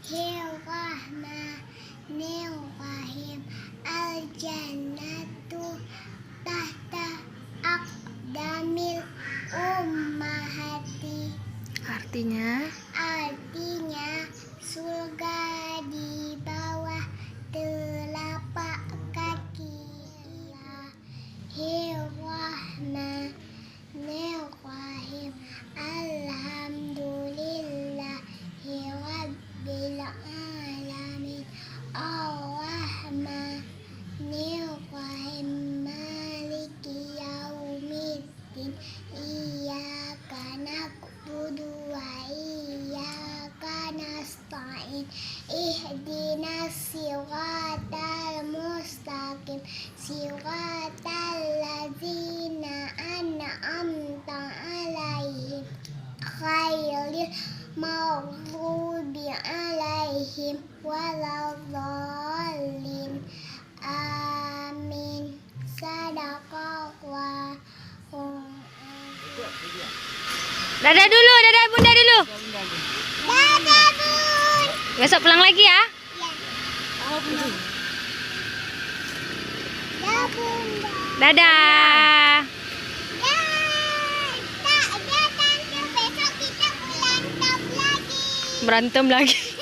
Bismillahirrahmanirrahim. Al-jannatu tahta aqdamil ummahati. Artinya surga di bawah telapak kaki. Bismillahirrahmanirrahim. Alhamdulillahirabbil alamin. Ar-rahmanirrahim. Maliki yaumiddin. Iyyaka na'budu wa iyyaka nasta'in. Ihdinas siratal mustaqim. Siratal ladzina an'amta 'alaihim ghairil maghdubi 'alaihim waladdallin. Amin. Sadaqallahu. dadah dulu, dadah bunda dulu. Dadah, Bun. Besok pulang lagi ya. Ya. Dadah, Bunda. Dadah. Dadah, tante, besok kita berantem lagi. Berantem lagi.